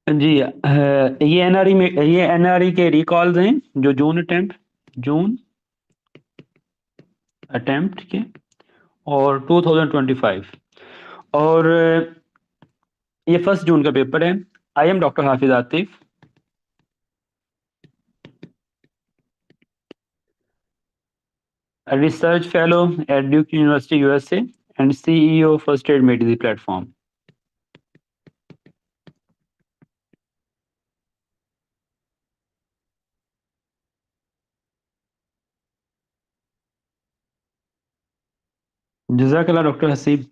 जी ये एनआरई में ये एनआरई के रिकॉल्स हैं जो जून अटेम्प्ट के और 2025 और ये 1 जून का पेपर है। I am doctor Hafiz Atif, research fellow at Duke University USA and CEO first aid medicine platform. जज़ाकल्लाह डॉक्टर हसीब।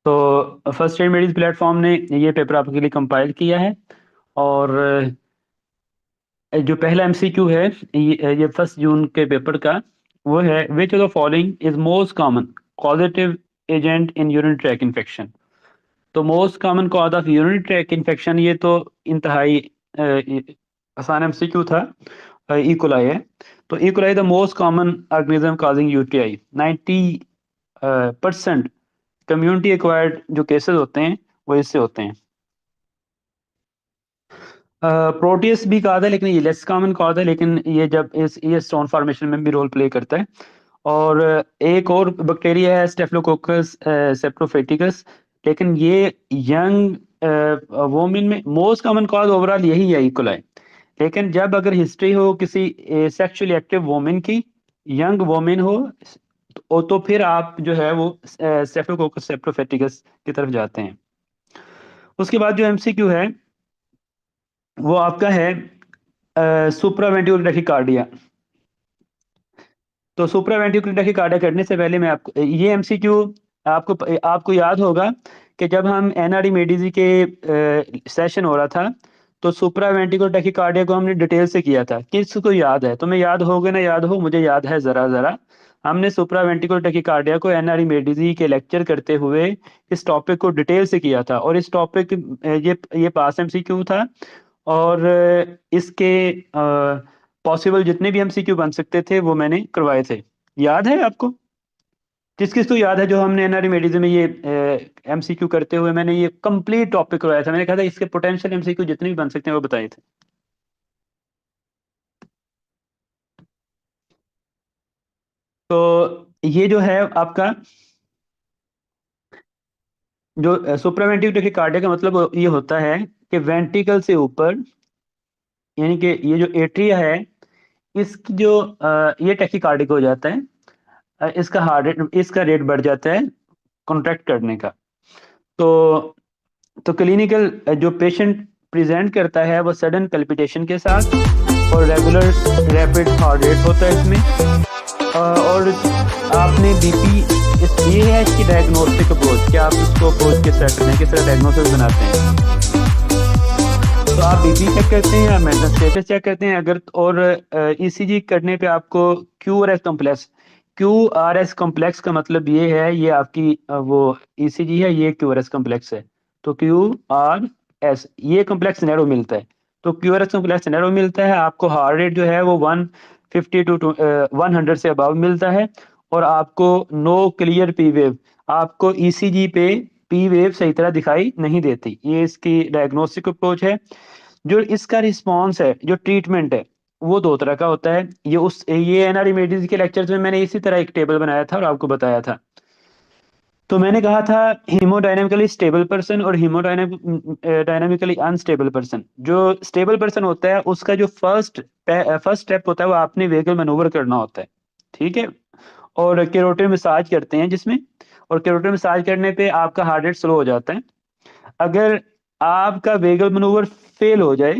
तो फर्स्ट एड मेडिसिन प्लेटफॉर्म ने ये पेपर आपके लिए कंपाइल किया है और जो पहला एमसीक्यू है ये 1 जून के पेपर का, वो है which of the following is most common causative agent in urine tract infection. तो most common cause of urine tract infection, ये तो इंतहाई आसान एमसीक्यू था। इकोलाई है। तो E coli the most common organism causing UTI. 90% community acquired जो cases होते हैं वो इससे होते हैं। प्रोटियस भी कहा था लेकिन ये लेस कॉमन कॉज है, लेकिन ये जब ये स्टोन फॉर्मेशन में भी रोल प्ले करता है। और एक और बैक्टीरिया है स्टेफिलोकोकस सेप्रोफेटिकस, लेकिन ये यंग वोमेन में मोस्ट कॉमन कॉज ओवरऑल यही है इकोलाई। लेकिन जब अगर हिस्ट्री हो किसी सेक्सुअली एक्टिव वोमेन की, यंग वोमेन हो, तो फिर आप जो है वो स्टेफिलोकोकस सेप्रोफेटिकस की तरफ जाते हैं। उसके बाद जो एमसीक्यू है वो आपका है सुप्रावेंट्रिकुलर टैकीकार्डिया। तो सुप्रावेंट्रिकुलर टैकीकार्डिया करने से पहले मैं आपको ये एमसीक्यू आपको आपको याद होगा कि जब हम एनआरई मेडिजी के सेशन हो रहा था तो सुप्रावेंट्रिकुलर टैकीकार्डिया को हमने डिटेल से किया था। किसको याद है? तुम्हें याद होगा ना याद हो, मुझे याद है जरा जरा। हमने सुप्रावेंट्रिकुलर टैकीकार्डिया को एनआरई मेडिजी के लेक्चर करते हुए इस टॉपिक को डिटेल से किया था और इस टॉपिक ये पास एमसीक्यू था। और इसके पॉसिबल जितने भी एमसीक्यू बन सकते थे वो मैंने करवाए थे। याद है आपको? किस किस को याद है जो हमने एनआरई मेडिसिन में ये एमसीक्यू करते हुए मैंने ये कंप्लीट टॉपिक करवाया था? मैंने कहा था इसके पोटेंशियल एमसीक्यू जितने भी बन सकते हैं वो बताए थे। तो ये जो है आपका जो सुप्रावेंटिव टैकीकार्डिया का मतलब ये होता है कि वेंट्रिकल से ऊपर, यानी कि ये जो एट्रिया है इसकी जो ये टैकीकार्डिक हो जाता है। इसका हार्ट रेट, इसका रेट बढ़ जाता है कॉन्ट्रैक्ट करने का। तो क्लिनिकल जो पेशेंट प्रेजेंट करता है वो सडन पल्पिटेशन के साथ और रेगुलर रैपिड हार्ट रेट होता है इसमें। और आपने बीपी, ये है इसकी डायग्नोस्टिक अप्रोच, क्या आप इसको अप्रोच किस तरह करते हैं, किस तरह डायग्नोसिस बनाते हैं। तो आप बीपी चेक करते हैं, आप मेंटल स्टेटस चेक करते हैं अगर, और ईसीजी करने पे आपको क्यूआरएस कॉम्प्लेक्स, क्यूआरएस कॉम्प्लेक्स का मतलब ये है, ये आपकी वो ईसीजी है, ये क्यूआरएस कॉम्प्लेक्स है। तो क्यूआरएस ये कॉम्प्लेक्स नैरो मिलता है। तो क्यूआरएस कॉम्प्लेक्स नैरो मिलता है, आपको हार्ट रेट जो है वो 150 टू 100 से अबव मिलता है। और आपको नो क्लियर पी वेव, आपको ईसीजी पे पी वेव सही तरह दिखाई नहीं देती। ये इसकी डायग्नोस्टिक अप्रोच है। जो इसका रिस्पॉन्स है, जो ट्रीटमेंट है, वो दो तरह का होता है। ये एनआरई मेडिसिन के लेक्चर्स में मैंने इसी तरह एक टेबल बनाया था और आपको बताया था। तो मैंने कहा था हीमोडायनेमिकली स्टेबल पर्सन और हीमोडायनेमिकली अनस्टेबल पर्सन। जो स्टेबल पर्सन होता है उसका जो फर्स्ट स्टेप होता है वो आपने वेगल मैनूवर करना होता है, ठीक है। और केरोटिन मसाज करते हैं जिसमें, और केरोटिन मसाज करने पे आपका हार्ट रेट स्लो हो जाता है। अगर आपका वेगल मनोवर फेल हो जाए,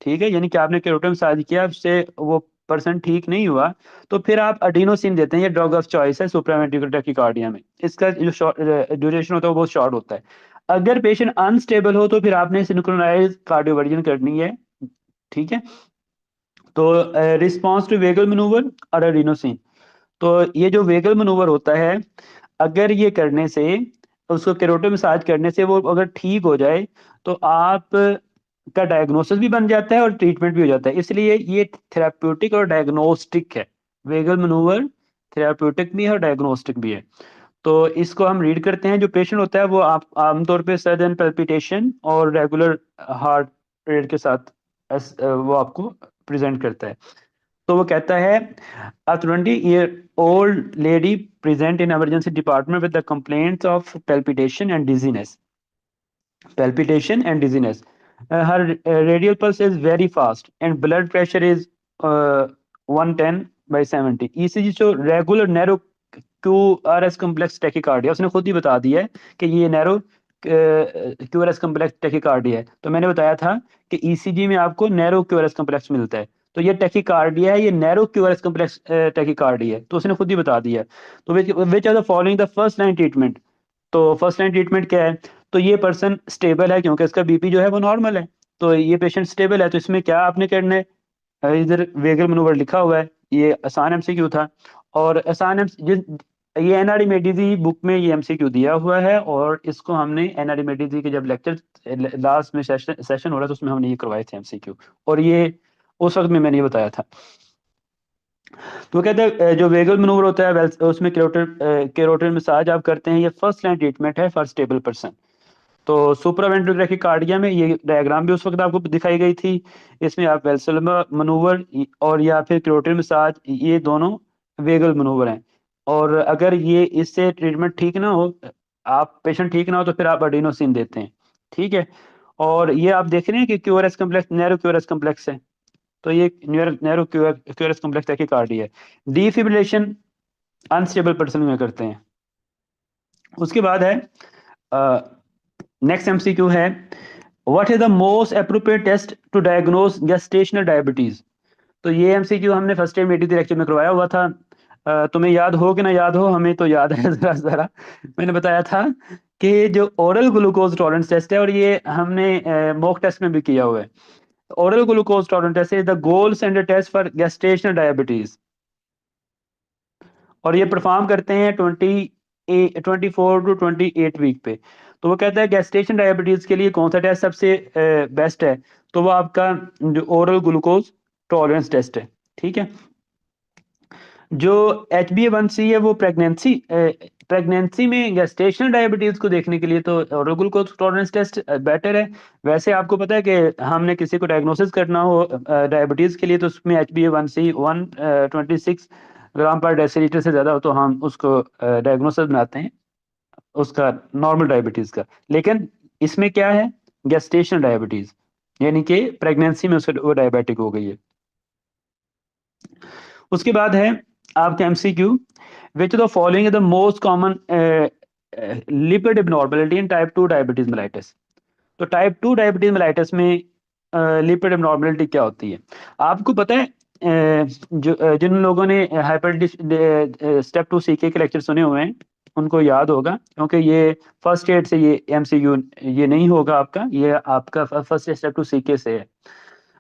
ठीक है, यानी कि आपने केरोटिन मसाज किया, उससे वो पर्सन ठीक नहीं हुआ, तो फिर आप अडीनोसिन देते हैं। ये ड्रग ऑफ चॉइस है सुप्रावेंट्रिकुलर टैकीकार्डिया में। इसका जो ड्यूरेशन होता है वो बहुत शॉर्ट होता है। अगर पेशेंट अनस्टेबल हो तो फिर आपने सिंक्रोनाइज कार्डियोवर्जन करनी है, ठीक है। तो रिस्पॉन्स टू वेगल मनूवर और अडीनोसिन। तो ये जो वेगल मनूवर होता है, अगर ये करने से, उसको केरोटो मसाज करने से वो अगर ठीक हो जाए तो आप का डायग्नोसिस भी बन जाता है और ट्रीटमेंट भी हो जाता है। इसलिए ये थेराप्यूटिक और डायग्नोस्टिक है। वेगल मनूवर थेराप्यूटिक भी है और डायग्नोस्टिक भी है। तो इसको हम रीड करते हैं। जो पेशेंट होता है वो आप आमतौर पे सडन पल्पिटेशन और रेगुलर हार्ट रेट के साथ वो आपको प्रेजेंट करता है। तो वो कहता है a 20-year-old lady present in emergency department with the complaints of palpitation and dizziness. Her radial pulse is very fast and blood pressure is 110/70. ECG जो regular narrow QRS complex tachycardia, उसने खुद ही बता दिया है कि ये नैरो QRS कम्प्लेक्स टैकिकार्डिया है। तो मैंने बताया था कि ECG में आपको नैरो QRS कम्प्लेक्स मिलता है, तो ये टैकिकार्डिया है, ये नैरो QRS कम्प्लेक्स टैकिकार्डिया है, तो उसने खुद ही बता दिया। तो which are the following the first line treatment. तो फर्स्ट लाइन ट्रीटमेंट क्या है? तो ये पर्सन स्टेबल है क्योंकि इसका बीपी जो है वो नॉर्मल है, तो ये पेशेंट स्टेबल है, तो इसमें क्या आपने करना है, इधर वेगल मनोवर लिखा हुआ है, ये आसान एमसीक्यू था। और आसान ये एनआरई मेडिजी बुक में ये एमसीक्यू दिया हुआ है, और इसको हमने एनआरई मेडिजी के जब लेक्चर लास्ट में सेशन हो रहा था उसमें हमने ये करवाए थे एमसीक्यू, और ये उस वक्त में मैंने ये बताया था। तो कहते हैं जो वेगल मनोवर होता है उसमें कैरोटिड मसाज आप करते हैं, ये फर्स्ट लाइन ट्रीटमेंट है फॉर स्टेबल पर्सन। तो सुप्रावेंट्रिकुलर टैकिकार्डिया में ये डायग्राम भी उस वक्त आपको दिखाई गई थी, इसमें आप वेल्सलर मनूवर और या फिर कैरोटिड मसाज, ये दोनों वेगल मनूवर हैं। और अगर ये इससे ट्रीटमेंट ठीक ना हो, आप पेशेंट ठीक ना हो, तो फिर आप अडीनोसिन देते हैं, ठीक है। और ये आप देख रहे हैं कि QRS complex narrow QRS complex है, तो ये नैरो क्यूआरएस कम्प्लेक्स टैकिकार्डिया है। डिफिब्रिलेशन अनस्टेबल पर्सन में करते हैं। उसके बाद है नेक्स्ट एमसीक्यू है, what is the most appropriate test to diagnose gestational diabetes. तो ये एमसीक्यू हमने फर्स्ट टाइम एडीटी लेक्चर में करवाया हुआ था। तुम्हें याद हो कि ना याद हो, हमें तो याद है जरा जरा। मैंने बताया था कि जो ओरल ग्लूकोज टॉलरेंस टेस्ट है, और ये हमने मॉक टेस्ट में भी किया हुआ है। Oral glucose tolerance test is the gold standard test for gestational diabetes, और ये परफॉर्म करते हैं 24 to 28 वीक पे। तो वो कहता है गेस्टेशन डायबिटीज के लिए कौन सा टेस्ट सबसे बेस्ट है, तो वो आपका जो ओरल ग्लूकोज टॉलरेंस टेस्ट है, ठीक है। जो HbA1c है वो प्रेगनेंसी में गेस्टेशनल डायबिटीज को देखने के लिए तो oral glucose tolerance test better है। वैसे आपको पता है कि हमने किसी को डायग्नोसिस करना हो डायबिटीज के लिए, तो उसमें HbA1c 126 ग्राम पर डेसीलीटर से ज्यादा हो तो हम उसको डायग्नोसिस बनाते हैं उसका नॉर्मल डायबिटीज का। लेकिन इसमें क्या है, गेस्टेशनल डायबिटीज, यानी कि प्रेगनेंसी में उसका वो डायबिटिक हो गई है। उसके बाद है आपका MCQ, which of the following is the most common lipid abnormality in type 2 diabetes mellitus. तो टाइप 2 डायबिटीज मेलाइटिस में लिपिड एबनॉर्मेलिटी क्या होती है? आपको पता है जिन लोगों ने हाइपर स्टेप 2 सीके के लेक्चर सुने हुए हैं उनको याद होगा, क्योंकि ये फर्स्ट एड से ये एमसीक्यू ये नहीं होगा आपका, ये आपका फर्स्ट स्टेप 2 सीके से है।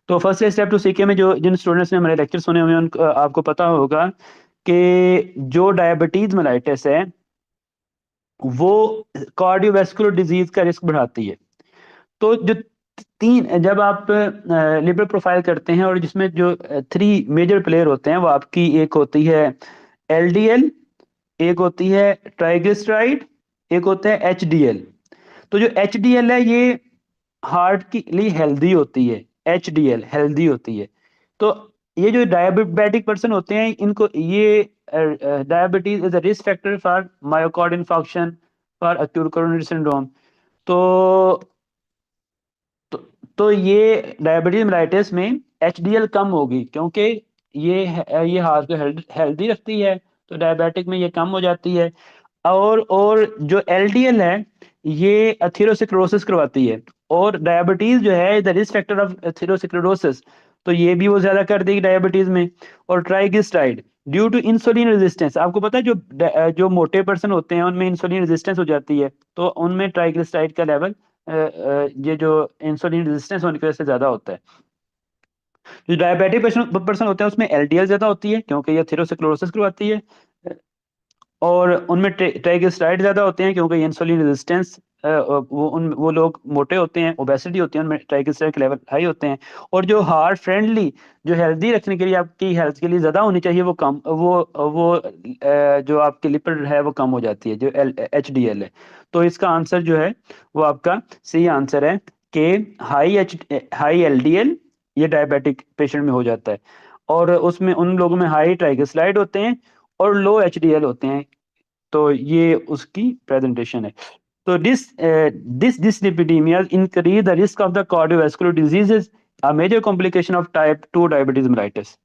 तो फर्स्ट स्टेप टू सीके में जो जिन स्टूडेंट्स ने हमारे लेक्चर सुने हुए हैं उनको आपको पता होगा कि जो डायबिटीज मेलाइटिस है वो कार्डियोवैस्कुलर डिजीज का रिस्क बढ़ाती है। तो जो जब आप लिपिड प्रोफाइल करते हैं, और जिसमें जो 3 मेजर प्लेयर होते हैं, वो आपकी एक होती है LDL, एक होती है ट्राइग्लिसराइड, एक होता है HDL। तो जो HDL है ये हार्ट के लिए हेल्दी होती है, HDL हेल्दी होती है। तो ये जो डायबिटिक पर्सन होते हैं इनको ये diabetes is a risk factor for मायोकार्ड infarction, for acute coronary syndrome. तो तो, तो ये डायबिटीज मेलाइटिस में HDL कम होगी, क्योंकि ये हार्ट को हेल्दी रखती है, तो डायबिटिक में ये कम हो जाती है। और जो LDL है ये एथेरोस्क्लेरोसिस करवाती है, और डायबिटीज जो है the risk factor of atherosclerosis, तो ये भी वो ज्यादा कर देगी डायबिटीज में। और triglyceride due to insulin resistance, आपको पता है जो मोटे पर्सन होते हैं उनमें इंसुलिन रेजिस्टेंस हो जाती है, तो उनमें ट्राइग्लिसराइड का लेवल ये जो इंसुलिन रेजिस्टेंस होने की वजह से ज्यादा होता है। जो डायबिटिक पर्सन होते हैं उसमें LDL ज्यादा होती है क्योंकि ये एथेरोस्क्लेरोसिस करवाती है, और उनमें ट्राइग्लिसराइड ज्यादा होते हैं क्योंकि इंसुलिन रेजिस्टेंस, वो लोग मोटे होते हैं, ओबेसिटी होती है, उनमें ट्राइग्लिसराइड के लेवल हाई होते हैं। और जो हार्ट फ्रेंडली, जो हेल्दी रखने के लिए आपकी हेल्थ के लिए ज्यादा होनी चाहिए, वो कम वो जो आपकी लिपिड है वो कम हो जाती है, जो HDL है। तो इसका आंसर जो है वो आपका सही आंसर है कि हाई एलडीएल ये डायबिटिक पेशेंट में हो जाता है, और उसमें उन लोगों में हाई ट्राइग्लिसराइड होते हैं और लो एचडीएल होते हैं। तो ये उसकी प्रेजेंटेशन है। तो this dyslipidemia increase the risk of the cardiovascular diseases, a major complication of type 2 diabetes mellitus।